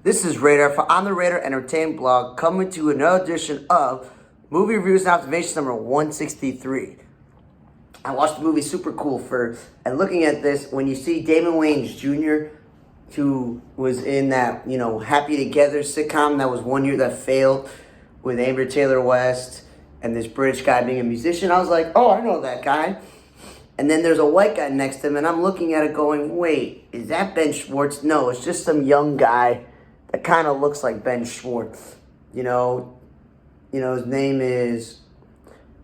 This is Radar for On the Radar Entertainment Blog, coming to another edition of Movie Reviews and Observations number 163. I watched the movie Super Cool first, and looking at this, when you see Damon Wayans Jr., who was in that, Happy Together sitcom that was one year that failed with Amber Taylor West and this British guy being a musician, I was like, oh, I know that guy. And then there's a white guy next to him, and I'm looking at it going, wait, is that Ben Schwartz? No, it's just some young guy that kind of looks like Ben Schwartz. His name is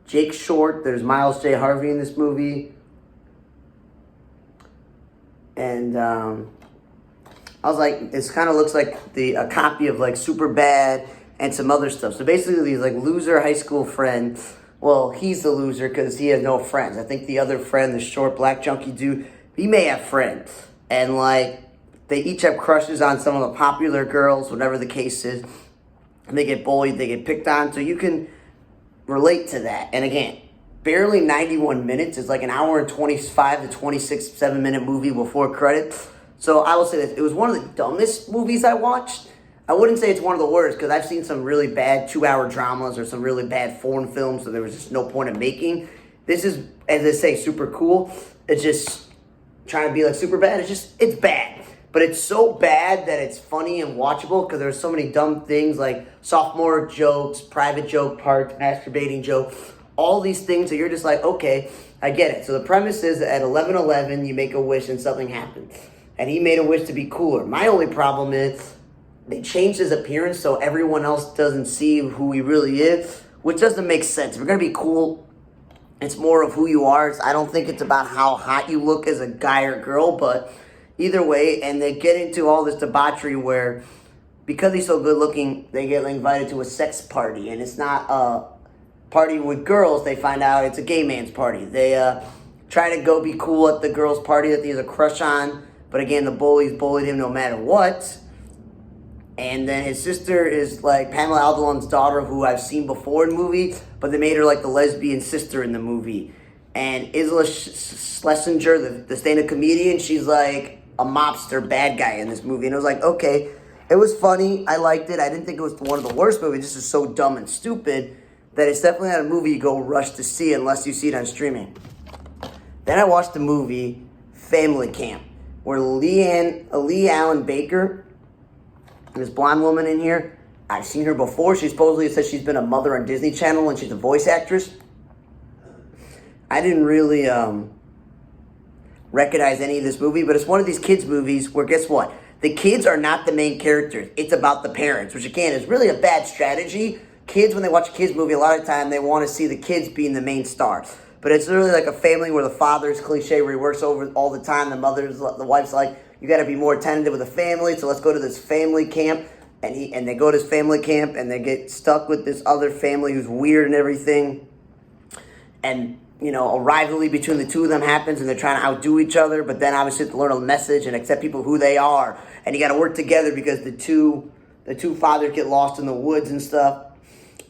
Jake Short. There's Miles J. Harvey in this movie. And I was like, this kind of looks like a copy of like Superbad and some other stuff. So basically, these like loser high school friend. Well, he's the loser because he has no friends. I think the other friend, the short black junkie dude, he may have friends. And like, they each have crushes on some of the popular girls, whatever the case is. And they get bullied, they get picked on. So you can relate to that. And again, barely 91 minutes. It's like an hour and 25 to 26, 7-minute movie before credits. So I will say this. It was one of the dumbest movies I watched. I wouldn't say it's one of the worst, because I've seen some really bad 2-hour dramas or some really bad foreign films, so there was just no point in making. This is, as they say, super cool. It's just trying to be like super bad. It's bad. But it's so bad that it's funny and watchable, because there's so many dumb things like sophomore jokes, private joke parts, masturbating joke, all these things that you're just like, okay, I get it. So the premise is that at 11:11, you make a wish and something happens. And he made a wish to be cooler. My only problem is they changed his appearance so everyone else doesn't see who he really is, which doesn't make sense. If you're going to be cool, it's more of who you are. I don't think it's about how hot you look as a guy or girl, but either way, and they get into all this debauchery where, because he's so good looking, they get invited to a sex party, and it's not a party with girls. They find out it's a gay man's party. They try to go be cool at the girl's party that he has a crush on, but again, the bullies bullied him no matter what. And then his sister is like Pamela Adlon's daughter, who I've seen before in movies, but they made her like the lesbian sister in the movie. And Isla Schlesinger, the stand-up comedian, she's like a mobster bad guy in this movie. And it was like, okay, it was funny. I liked it. I didn't think it was one of the worst movies. This is so dumb and stupid that it's definitely not a movie you go rush to see unless you see it on streaming. Then I watched the movie Family Camp, where Lee Allen Baker, this blonde woman in here, I've seen her before. She supposedly says she's been a mother on Disney Channel and she's a voice actress. I didn't really recognize any of this movie, but it's one of these kids' movies where, guess what? The kids are not the main characters. It's about the parents, which again is really a bad strategy. Kids, when they watch a kids' movie, a lot of the time they want to see the kids being the main star. But it's really like a family where the father's cliche where he works over all the time. The wife's like, you got to be more attentive with the family, so let's go to this family camp. And they go to this family camp, and they get stuck with this other family who's weird and everything. And, a rivalry between the two of them happens, and they're trying to outdo each other. But then obviously to learn a message and accept people who they are. And you got to work together because the two fathers get lost in the woods and stuff.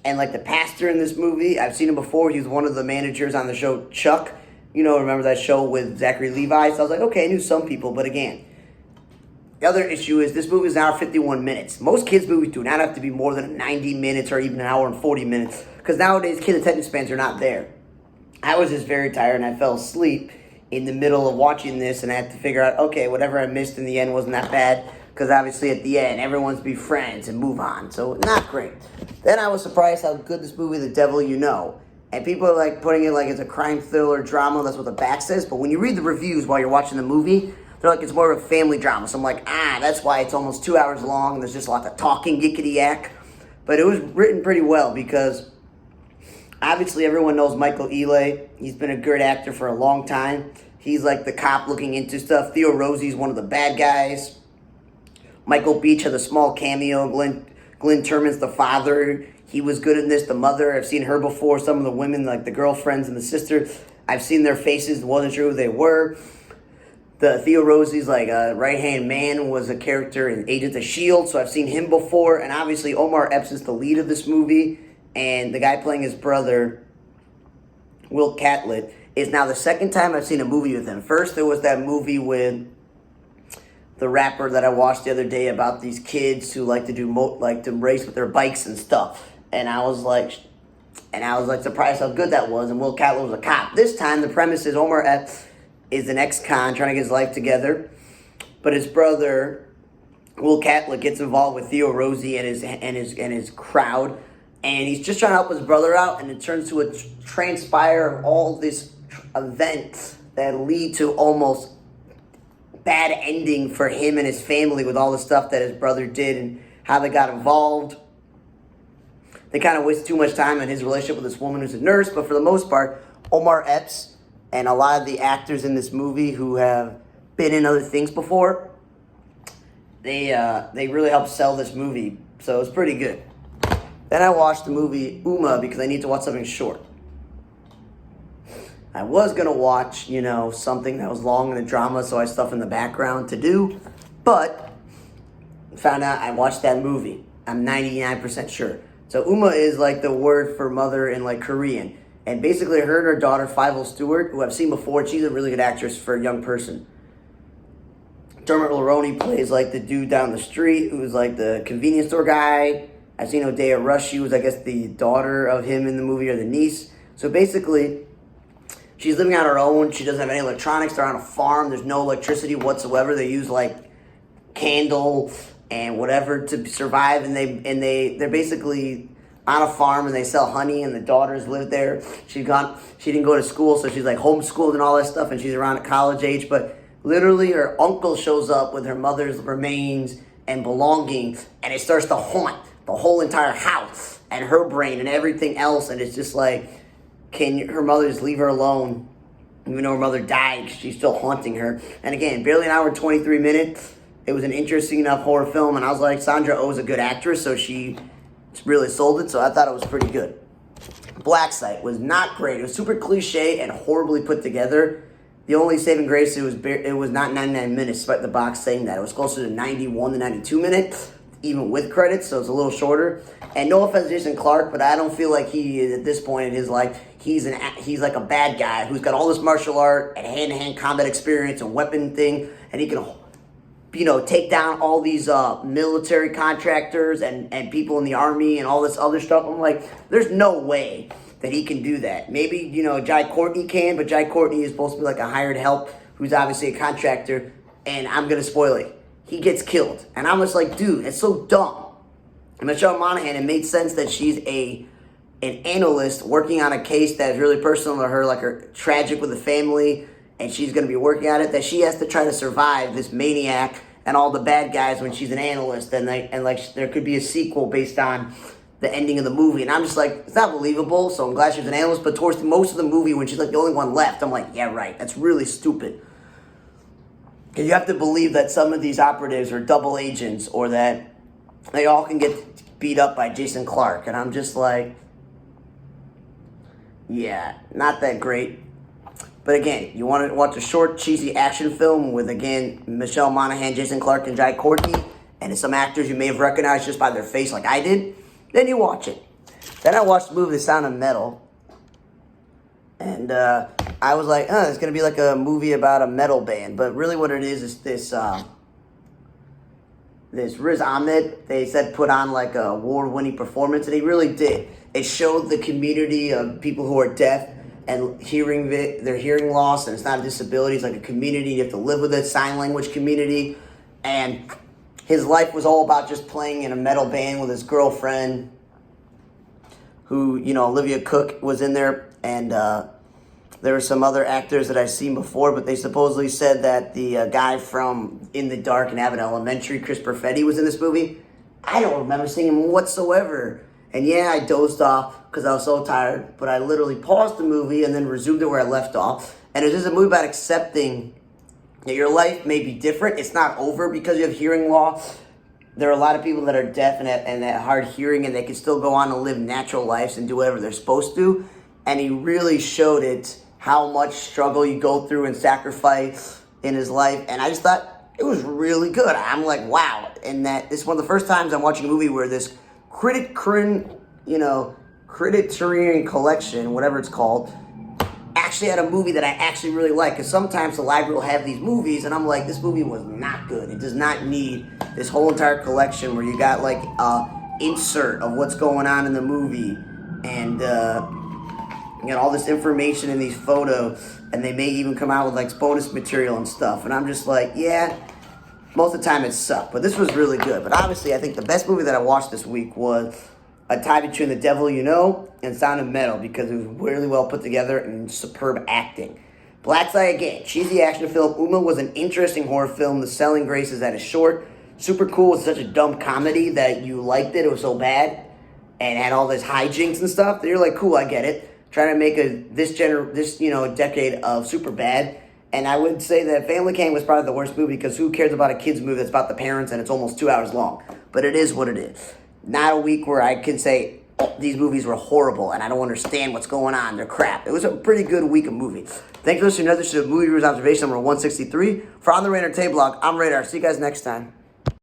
And like the pastor in this movie, I've seen him before. He was one of the managers on the show Chuck. Remember that show with Zachary Levi? So I was like, okay, I knew some people, but again, the other issue is this movie is an hour 51 minutes. Most kids' movies do not have to be more than 90 minutes or even an hour and 40 minutes, because nowadays kids' attention spans are not there. I was just very tired and I fell asleep in the middle of watching this, and I had to figure out, okay, whatever I missed in the end wasn't that bad, because obviously at the end everyone's be friends and move on, so not great. Then I was surprised how good this movie, The Devil You Know, and people are like putting it like it's a crime thriller drama. That's what the back says, but when you read the reviews while you're watching the movie, they're like, it's more of a family drama. So I'm like, that's why it's almost 2 hours long. And there's just lots of talking, yickety-yak. But it was written pretty well, because obviously everyone knows Michael Ealy. He's been a good actor for a long time. He's like the cop looking into stuff. Theo Rosie's one of the bad guys. Michael Beach had a small cameo. Glenn Turman's the father. He was good in this. The mother, I've seen her before. Some of the women, like the girlfriends and the sister, I've seen their faces. Wasn't sure who they were. The Theo Rosie's like a right-hand man was a character in Agents of S.H.I.E.L.D., so I've seen him before. And obviously Omar Epps is the lead of this movie. And the guy playing his brother, Will Catlett, is now the second time I've seen a movie with him. First, there was that movie with the rapper that I watched the other day about these kids who like to do like to race with their bikes and stuff. And I was like surprised how good that was. And Will Catlett was a cop. This time the premise is Omar Epps is an ex-con trying to get his life together, but his brother Will Catlett gets involved with Theo Rossi and his crowd, and he's just trying to help his brother out, and it turns to a transpire of all this events that lead to almost bad ending for him and his family with all the stuff that his brother did and how they got involved. They kind of waste too much time on his relationship with this woman who's a nurse, but for the most part, Omar Epps and a lot of the actors in this movie who have been in other things before, they really helped sell this movie, so it was pretty good. Then I watched the movie Uma because I need to watch something short. I was going to watch, something that was long in the drama, so I had stuff in the background to do, but found out I watched that movie. I'm 99% sure. So Uma is like the word for mother in like Korean. And basically her and her daughter, Fievel Stewart, who I've seen before, she's a really good actress for a young person. Dermot Mulroney plays like the dude down the street who's like the convenience store guy. I've seen Odeya Rush, she was I guess the daughter of him in the movie or the niece. So basically, she's living on her own. She doesn't have any electronics. They're on a farm. There's no electricity whatsoever. They use like candle and whatever to survive. And they're basically on a farm and they sell honey. And the daughters live there. She didn't go to school, so she's like homeschooled and all that stuff. And she's around at college age. But literally, her uncle shows up with her mother's remains and belongings, and it starts to haunt the whole entire house and her brain and everything else. And it's just like, can her mother just leave her alone? Even though her mother died, she's still haunting her. And again, barely an hour and 23 minutes. It was an interesting enough horror film, and I was like, Sandra Oh is a good actress, so she really sold it, so I thought it was pretty good. Black Site was not great. It was super cliche and horribly put together. The only saving grace, it was not 99 minutes, despite the box saying that. It was closer to 91 to 92 minutes, even with credits, so it's a little shorter. And no offense to Jason Clarke, but I don't feel like he is, at this point in his life, he's like a bad guy who's got all this martial art and hand-to-hand combat experience and weapon thing, and he can, take down all these military contractors and people in the army and all this other stuff. I'm like, there's no way that he can do that. Maybe, Jai Courtney can, but Jai Courtney is supposed to be like a hired help who's obviously a contractor, and I'm going to spoil it. He gets killed. And I'm just like, dude, it's so dumb. And Michelle Monaghan, it made sense that she's an analyst working on a case that is really personal to her, like her tragic with the family, and she's going to be working on it, that she has to try to survive this maniac and all the bad guys when she's an analyst, and there could be a sequel based on the ending of the movie. And I'm just like, it's not believable, so I'm glad she was an analyst, but towards most of the movie, when she's like the only one left, I'm like, yeah, right, that's really stupid. Because you have to believe that some of these operatives are double agents, or that they all can get beat up by Jason Clarke, and I'm just like, yeah, not that great. But again, you want to watch a short, cheesy action film with, again, Michelle Monaghan, Jason Clarke, and Jai Courtney, and some actors you may have recognized just by their face like I did, then you watch it. Then I watched the movie The Sound of Metal, and I was like, it's going to be like a movie about a metal band, but really what it is this Riz Ahmed, they said put on like a award-winning performance, and he really did. It showed the community of people who are deaf and their hearing loss, and it's not a disability, it's like a community, you have to live with it, sign language community, and his life was all about just playing in a metal band with his girlfriend, who, Olivia Cook was in there, and there were some other actors that I've seen before, but they supposedly said that the guy from In the Dark and Abbott Elementary, Chris Perfetti, was in this movie. I don't remember seeing him whatsoever. And yeah, I dozed off because I was so tired, but I literally paused the movie and then resumed it where I left off. And it's just a movie about accepting that your life may be different. It's not over because you have hearing loss. There are a lot of people that are deaf and that hard hearing, and they can still go on to live natural lives and do whatever they're supposed to. And he really showed it, how much struggle you go through and sacrifice in his life. And I just thought it was really good. I'm like, wow. And that this is one of the first times I'm watching a movie where this Criterion Collection, whatever it's called, actually actually had a movie that I actually really like. Because sometimes the library will have these movies, and I'm like, this movie was not good. It does not need this whole entire collection where you got like insert of what's going on in the movie, and you got all this information in these photos, and they may even come out with like bonus material and stuff. And I'm just like, yeah, most of the time it sucked, but this was really good. But obviously, I think the best movie that I watched this week was A Tie Between the Devil You Know and Sound of Metal, because it was really well put together and superb acting. Black's Eye again, cheesy action film. Uma was an interesting horror film. The selling grace is that it's short, super cool. It's such a dumb comedy that you liked it. It was so bad and had all this hijinks and stuff that you're like, cool, I get it. Trying to make this decade of super bad. And I would say that Family Gang was probably the worst movie, because who cares about a kid's movie that's about the parents and it's almost 2 hours long? But it is what it is. Not a week where I can say, oh, these movies were horrible and I don't understand what's going on. They're crap. It was a pretty good week of movies. Thanks for listening to another episode of Movie Reviews Observation number 163. For On the Radar Entertainment Blog, I'm Radar. See you guys next time.